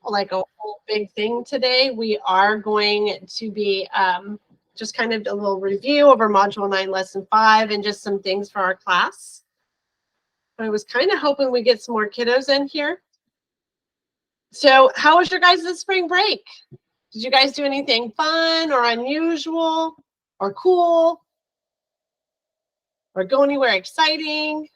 like a whole big thing today. We are going to be just kind of a little review over Module 9, Lesson 5, and just some things for our class. I was kind of hoping we get some more kiddos in here. So how was your guys' spring break? Did you guys do anything fun or unusual or cool? Or go anywhere exciting?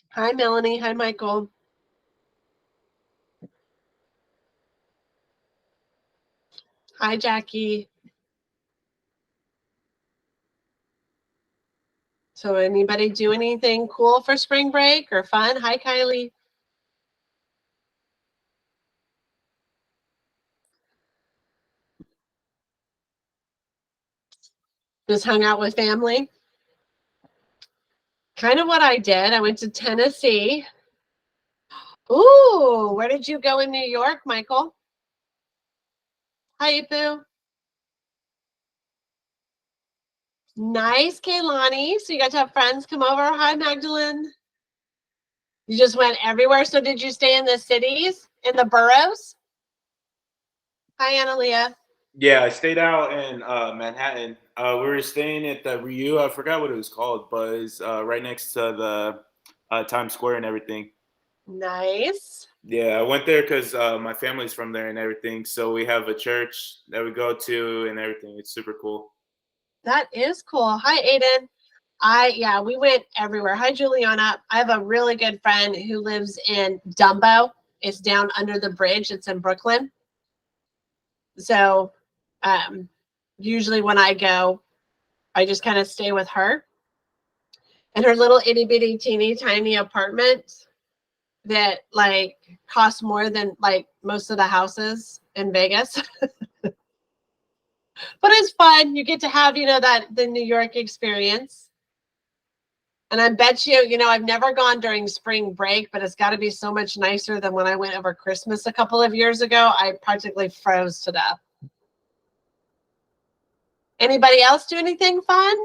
Hi, Melanie. Hi, Michael. Hi, Jackie. So anybody do anything cool for spring break or fun? Hi, Kylie. Just hung out with family. Kind of what I did. I went to Tennessee. Ooh, where did you go in New York, Michael? Hi, Ipu. Nice, Kaylani. So you got to have friends come over. Hi, Magdalene. You just went everywhere. So did you stay in the cities, in the boroughs? Hi, Analia. Yeah, I stayed out in Manhattan. We were staying at the Ryu. I forgot what it was called, but it's right next to the Times Square and everything. Nice. Yeah, I went there because my family's from there and everything. So we have a church that we go to and everything. It's super cool. That is cool. Hi, Aiden. Yeah, we went everywhere. Hi, Juliana. I have a really good friend who lives in Dumbo. It's down under the bridge. It's in Brooklyn. So usually when I go, I just kind of stay with her. And her little itty bitty teeny tiny apartment that like costs more than like most of the houses in Vegas. But it's fun. You get to have, that the New York experience. And I bet you, I've never gone during spring break, but it's got to be so much nicer than when I went over Christmas a couple of years ago. I practically froze to death. Anybody else do anything fun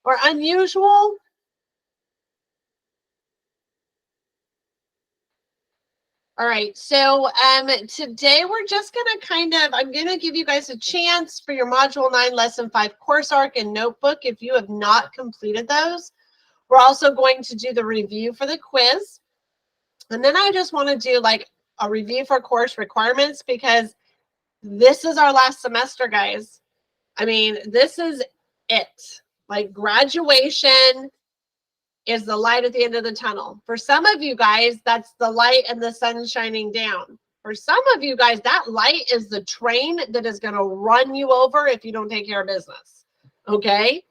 or unusual? All right, so today we're just going to I'm going to give you guys a chance for your Module 9, Lesson 5 course arc and notebook if you have not completed those. We're also going to do the review for the quiz. And then I just want to do like a review for course requirements because this is our last semester, guys. I mean, this is it. Like graduation is the light at the end of the tunnel. For some of you guys, that's the light and the sun shining down. For some of you guys, that light is the train that is going to run you over if you don't take care of business. Okay?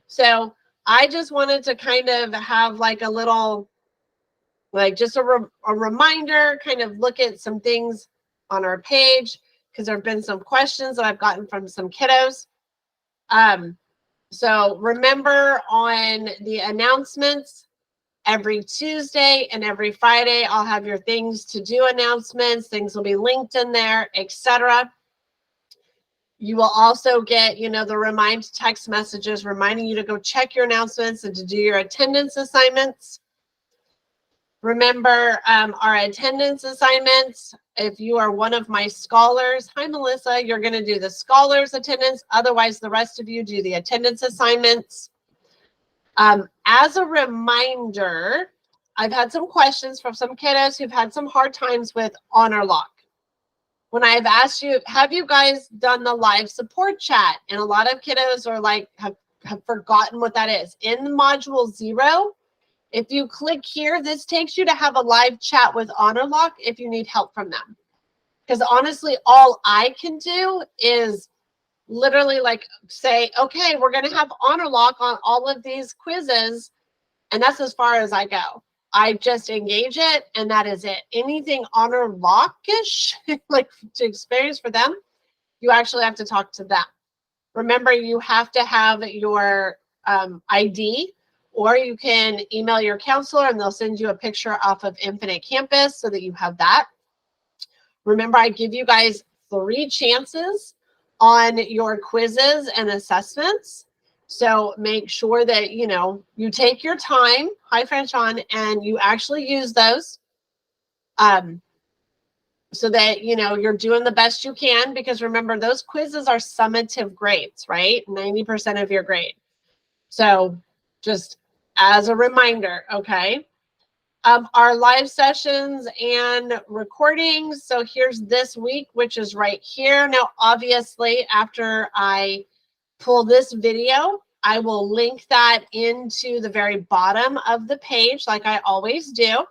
So I just wanted to kind of have like a little, like just a reminder, kind of look at some things on our page because there have been some questions that I've gotten from some kiddos. So remember on the announcements, every Tuesday and every Friday, I'll have your things to do announcements. Things will be linked in there, etc. You will also get, the remind text messages reminding you to go check your announcements and to do your attendance assignments. Remember our attendance assignments. If you are one of my scholars, hi, Melissa, you're going to do the scholars attendance. Otherwise, the rest of you do the attendance assignments. As a reminder, I've had some questions from some kiddos who've had some hard times with honor lock. When I've asked you, have you guys done the live support chat? And a lot of kiddos are like, have forgotten what that is. In module 0, if you click here, this takes you to have a live chat with honor lock if you need help from them. Because honestly, all I can do is literally like say, okay, we're going to have honor lock on all of these quizzes. And that's as far as I go. I just engage it and that is it. Anything honor lock-ish, like to experience for them, you actually have to talk to them. Remember, you have to have your ID, or you can email your counselor and they'll send you a picture off of Infinite Campus so that you have that. Remember, I give you guys 3 chances on your quizzes and assessments. So make sure that, you know, you take your time, hi Franchon, and you actually use those. So that, you know, you're doing the best you can, because remember, those quizzes are summative grades, right? 90% of your grade. So just as a reminder, okay? Our live sessions and recordings. So here's this week, which is right here. Now, obviously, after I pull this video, I will link that into the very bottom of the page, like I always do.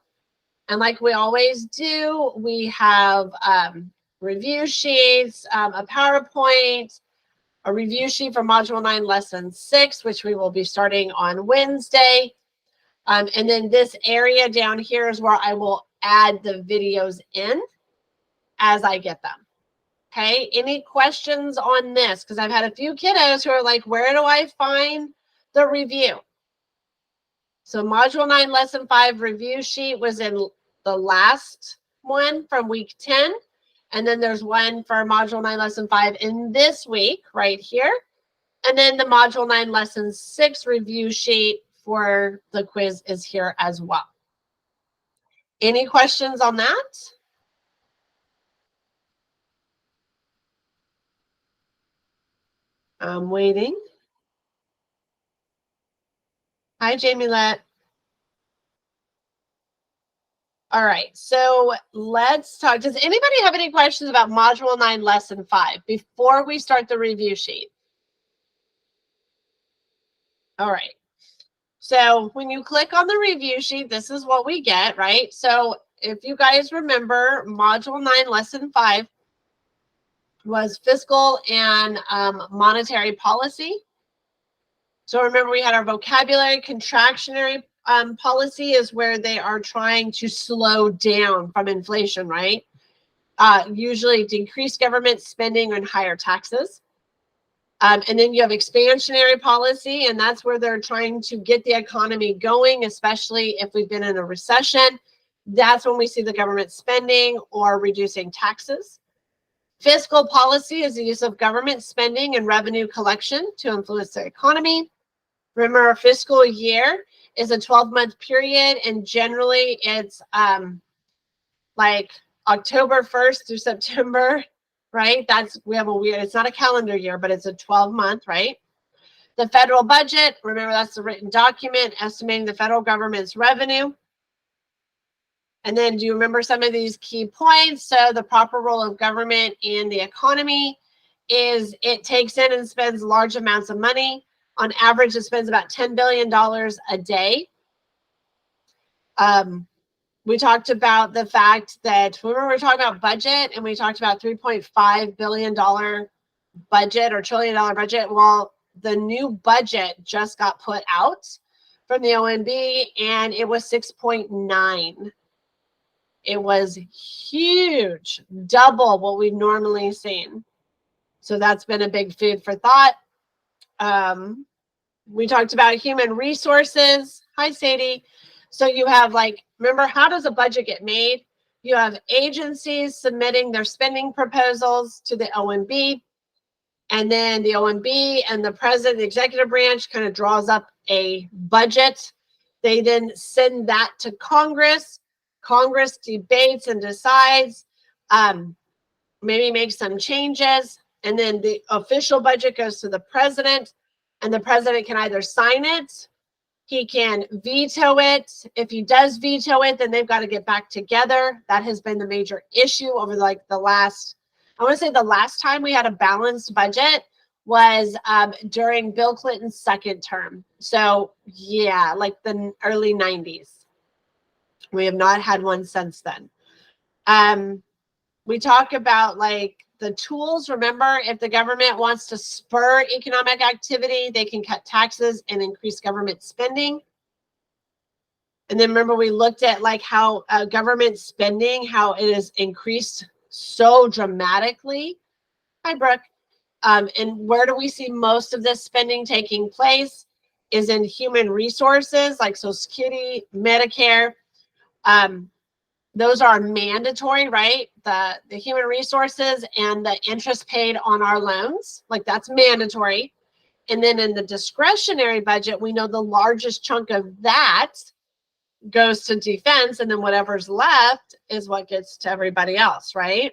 And like we always do, we have review sheets, a PowerPoint, a review sheet for Module 9, Lesson 6, which we will be starting on Wednesday. And then this area down here is where I will add the videos in as I get them. Okay, any questions on this? Because I've had a few kiddos who are like, where do I find the review? So Module 9, Lesson 5 review sheet was in the last one from week 10. And then there's one for Module 9, Lesson 5 in this week right here. And then the Module 9, Lesson 6 review sheet for the quiz is here as well. Any questions on that? I'm waiting. Hi, Jamie Lett. All right, so let's talk. Does anybody have any questions about Module 9, Lesson 5 before we start the review sheet? All right. So when you click on the review sheet, this is what we get, right? So if you guys remember, Module 9, Lesson 5 was fiscal and monetary policy. So remember, we had our vocabulary. Contractionary policy is where they are trying to slow down from inflation, right? Usually decrease government spending and higher taxes. And then you have expansionary policy, and that's where they're trying to get the economy going, especially if we've been in a recession. That's when we see the government spending or reducing taxes. Fiscal policy is the use of government spending and revenue collection to influence the economy. Remember, a fiscal year is a 12-month period, and generally it's like October 1st through September, right? We have a weird, it's not a calendar year, but it's a 12-month, right? The federal budget, remember, that's the written document estimating the federal government's revenue. And then do you remember some of these key points? So the proper role of government in the economy is it takes in and spends large amounts of money. On average, it spends about $10 billion a day. We talked about the fact that, remember, we were talking about budget, and we talked about $3.5 billion budget or $1 trillion budget. Well, the new budget just got put out from the OMB, and it was 6.9. It was huge, double what we've normally seen. So that's been a big food for thought. We talked about human resources. Hi, Sadie. So you have, like, remember, how does a budget get made? You have agencies submitting their spending proposals to the OMB. And then the OMB and the president, the executive branch, kind of draws up a budget. They then send that to Congress. Congress debates and decides, maybe makes some changes. And then the official budget goes to the president. And the president can either sign it, he can veto it. If he does veto it, then they've got to get back together. That has been the major issue over like the last, I want to say the last time we had a balanced budget was during Bill Clinton's second term. So yeah, like the early 90s. We have not had one since then. We talk about like the tools. Remember, if the government wants to spur economic activity, they can cut taxes and increase government spending. And then remember, we looked at like how government spending, how it has increased so dramatically. Hi, Brooke. And where do we see most of this spending taking place is in human resources like Social Security, Medicare. Those are mandatory, right? The human resources and the interest paid on our loans, like that's mandatory. And then in the discretionary budget, we know the largest chunk of that goes to defense, and then whatever's left is what gets to everybody else, right?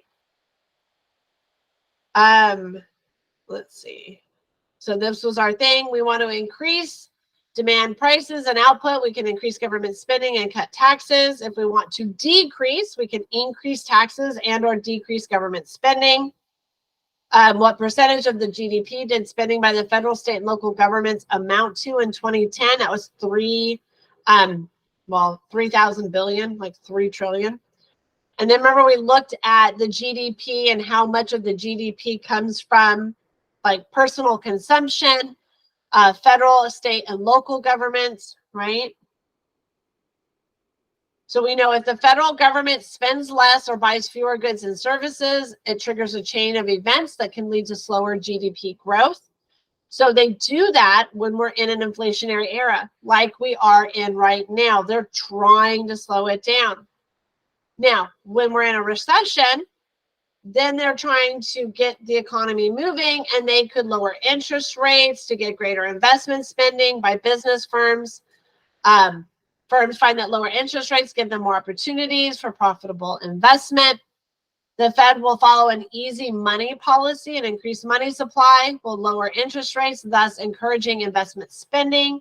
Let's see. So this was our thing. We want to increase demand prices and output. We can increase government spending and cut taxes. If we want to decrease, we can increase taxes and or decrease government spending. What percentage of the GDP did spending by the federal, state, and local governments amount to in 2010? That was 3,000 billion, like 3 trillion. And then remember, we looked at the GDP and how much of the GDP comes from like personal consumption, federal, state, and local governments, right? So we know if the federal government spends less or buys fewer goods and services, it triggers a chain of events that can lead to slower GDP growth. So they do that when we're in an inflationary era, like we are in right now. They're trying to slow it down. Now, when we're in a recession, then they're trying to get the economy moving, and they could lower interest rates to get greater investment spending by business firms. Firms find that lower interest rates give them more opportunities for profitable investment. The Fed will follow an easy money policy and increase money supply, will lower interest rates, thus encouraging investment spending.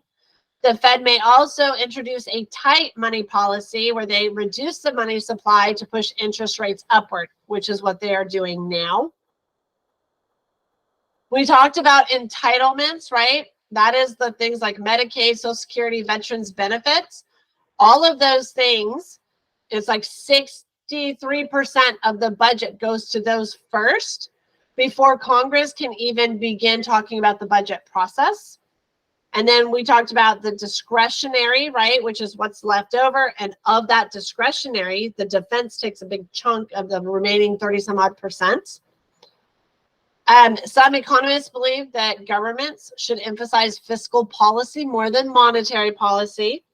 The Fed may also introduce a tight money policy where they reduce the money supply to push interest rates upward, which is what they are doing now. We talked about entitlements, right? That is the things like Medicaid, Social Security, veterans benefits. All of those things, it's like 63% of the budget goes to those first before Congress can even begin talking about the budget process. And then we talked about the discretionary, right, which is what's left over. And of that discretionary, the defense takes a big chunk of the remaining 30 some odd percent. Some economists believe that governments should emphasize fiscal policy more than monetary policy.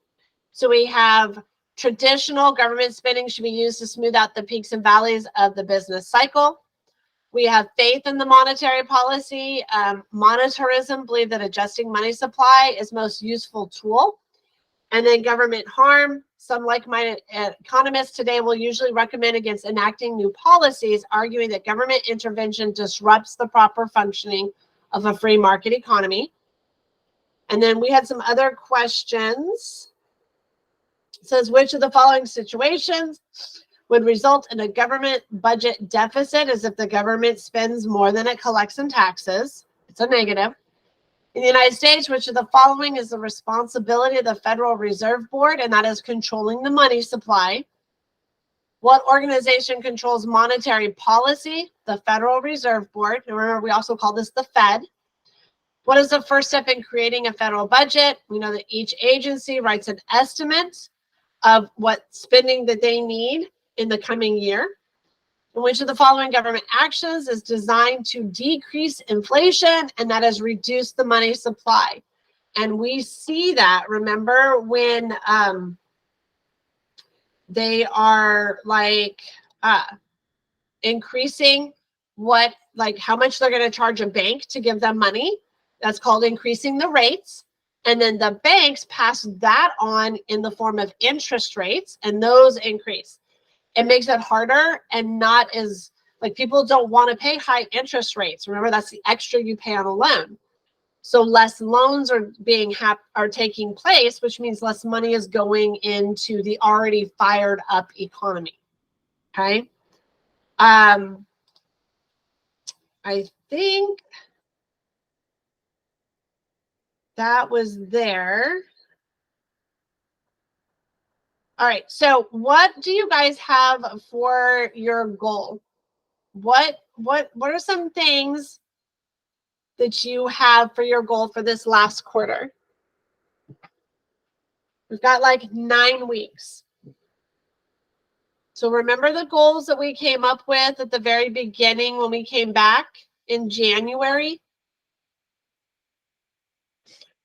So we have traditional government spending should be used to smooth out the peaks and valleys of the business cycle. We have faith in the monetary policy. Monetarism believe that adjusting money supply is most useful tool. And then government harm. Some like-minded economists today will usually recommend against enacting new policies, arguing that government intervention disrupts the proper functioning of a free market economy. And then we had some other questions. It says, which of the following situations would result in a government budget deficit as if the government spends more than it collects in taxes? It's a negative. In the United States, which of the following is the responsibility of the Federal Reserve Board, and that is controlling the money supply? What organization controls monetary policy? The Federal Reserve Board. And remember, we also call this the Fed. What is the first step in creating a federal budget? We know that each agency writes an estimate of what spending that they need in the coming year. And which of the following government actions is designed to decrease inflation, and that is reduce the money supply? And we see that, remember, when they are like increasing how much they're going to charge a bank to give them money. That's called increasing the rates. And then the banks pass that on in the form of interest rates, and those increase. It makes it harder and not as, like, people don't want to pay high interest rates. Remember, that's the extra you pay on a loan. So less loans are taking place, which means less money is going into the already fired up economy. Okay. I think that was there. All right. So what do you guys have for your goal? What are some things that you have for your goal for this last quarter? We've got like 9 weeks. So remember the goals that we came up with at the very beginning when we came back in January?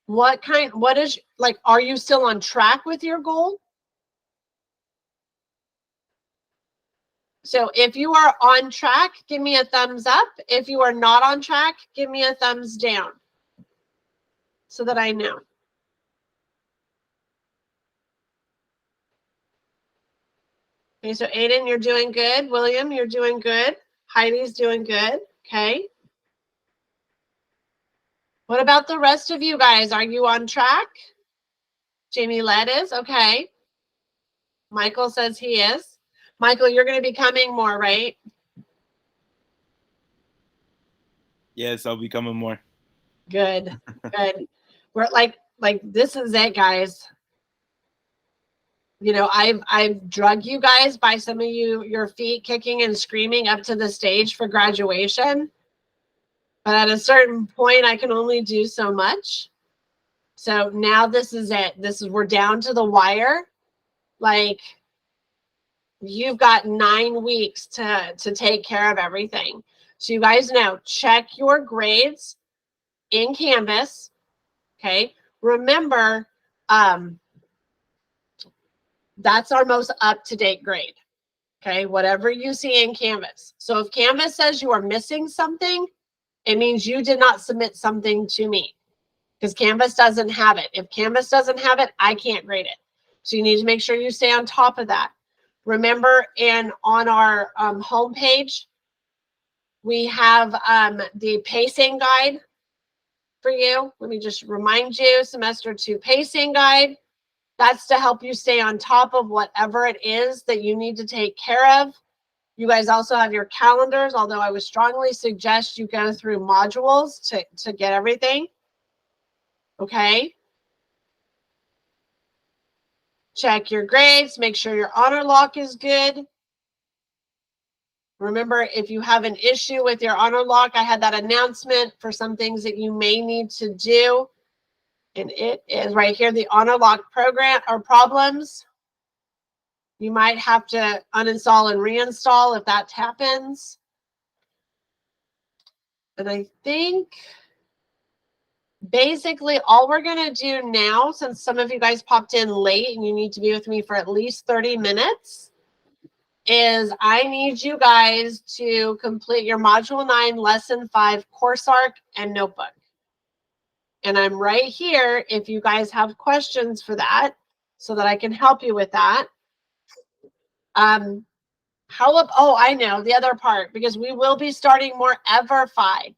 Are you still on track with your goal? So if you are on track, give me a thumbs up. If you are not on track, give me a thumbs down. so that I know. Okay, so Aiden, you're doing good. William, you're doing good. Heidi's doing good. Okay. What about the rest of you guys? Are you on track? Jamie Led is? Okay. Michael says he is. Michael, you're going to be coming more, right? Yes, I'll be coming more. Good. Good. We're like this is it, guys. You know, I've drug you guys by some of you, your feet kicking and screaming up to the stage for graduation. But at a certain point, I can only do so much. So now this is it. We're down to the wire. Like, you've got 9 weeks to take care of everything. So you guys know, check your grades in Canvas. Okay. Remember, that's our most up-to-date grade. Okay. Whatever you see in Canvas. So if Canvas says you are missing something, it means you did not submit something to me, because Canvas doesn't have it. If Canvas doesn't have it, I can't grade it. So you need to make sure you stay on top of that. Remember, on our homepage, we have the pacing guide for you. Let me just remind you, semester 2 pacing guide. That's to help you stay on top of whatever it is that you need to take care of. You guys also have your calendars, although I would strongly suggest you go through modules to get everything. Okay. Check your grades. Make sure your honor lock is good. Remember, if you have an issue with your honor lock, I had that announcement for some things that you may need to do. And it is right here, the honor lock program or problems. You might have to uninstall and reinstall if that happens. And I think basically all we're going to do now, since some of you guys popped in late and you need to be with me for at least 30 minutes, is I need you guys to complete your Module 9, Lesson 5 course arc and notebook. And I'm right here if you guys have questions for that, so that I can help you with that. Oh, I know the other part, because we will be starting more EverFi.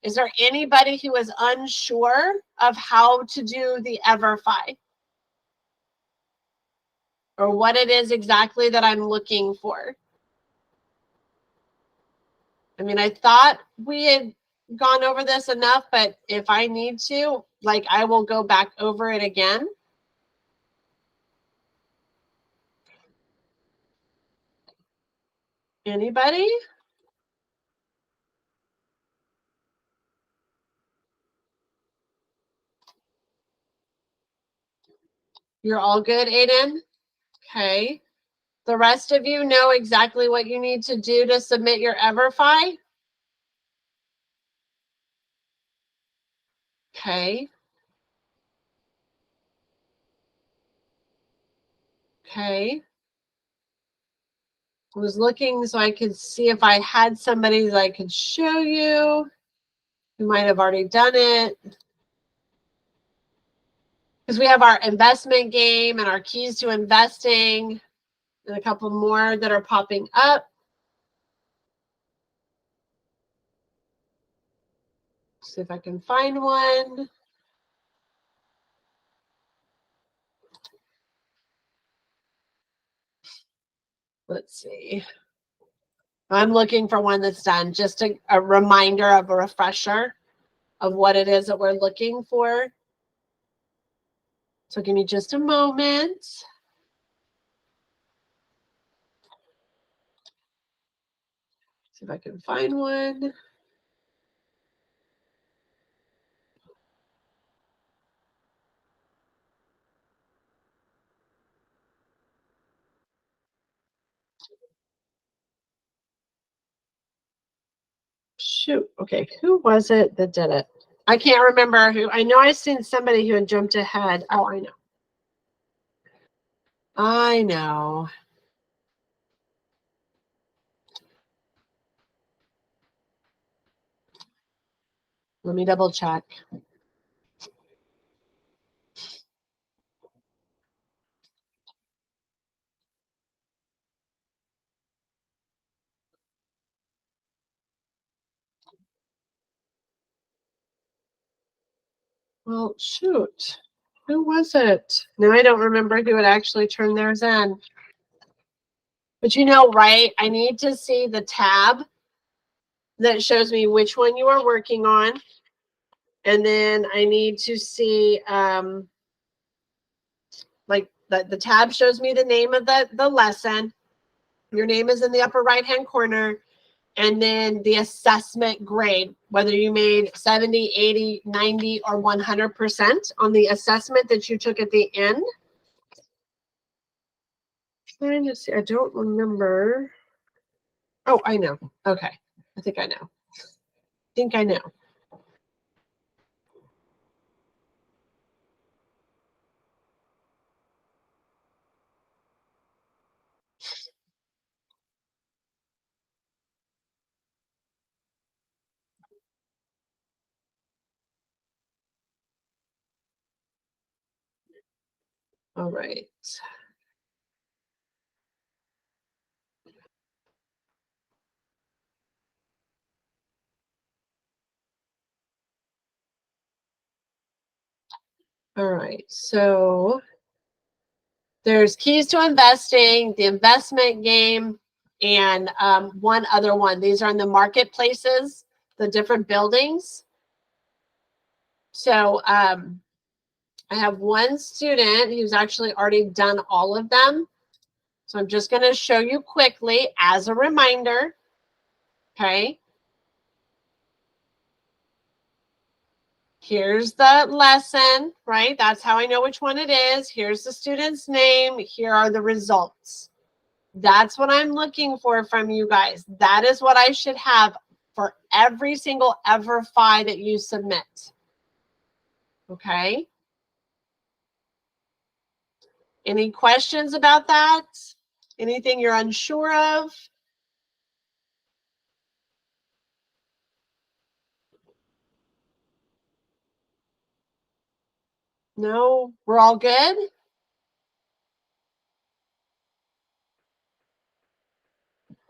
Is there anybody who is unsure of how to do the EverFi? Or what it is exactly that I'm looking for? I mean, I thought we had gone over this enough, but if I need to, like, I will go back over it again. Anybody? You're all good, Aiden? Okay. The rest of you know exactly what you need to do to submit your EverFi? Okay. Okay. I was looking so I could see if I had somebody that I could show you who might have already done it. Because we have our investment game and our keys to investing and a couple more that are popping up. See if I can find one. Let's see. I'm looking for one that's done. Just a reminder of a refresher of what it is that we're looking for. So give me just a moment. See if I can find one. Shoot. Okay, who was it that did it? I can't remember who. I know I've seen somebody who had jumped ahead. Oh, I know. I know. Let me double check. Well, shoot. Who was it? No, I don't remember who had actually turned theirs in. But you know, right? I need to see the tab that shows me which one you are working on. And then I need to see, like the tab shows me the name of the lesson. Your name is in the upper right-hand corner. And then the assessment grade, whether you made 70, 80, 90, or 100% on the assessment that you took at the end. Trying to see, I don't remember. Oh, I know. Okay. I think I know. All right. All right. So there's keys to investing, the investment game, and one other one. These are in the marketplaces, the different buildings. So I have one student who's actually already done all of them. So I'm just going to show you quickly as a reminder. Okay. Here's the lesson, right? That's how I know which one it is. Here's the student's name. Here are the results. That's what I'm looking for from you guys. That is what I should have for every single EverFi that you submit. Okay. Any questions about that? Anything you're unsure of? No, we're all good?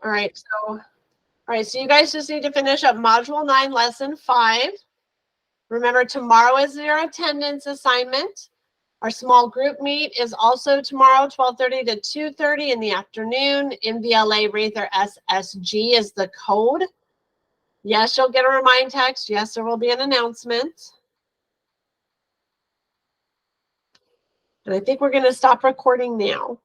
All right, so you guys just need to finish up Module 9, Lesson 5. Remember, tomorrow is your attendance assignment. Our small group meet is also tomorrow, 12:30 to 2:30 in the afternoon. MVLA Rather SSG is the code. Yes, you'll get a remind text. Yes, there will be an announcement. And I think we're going to stop recording now.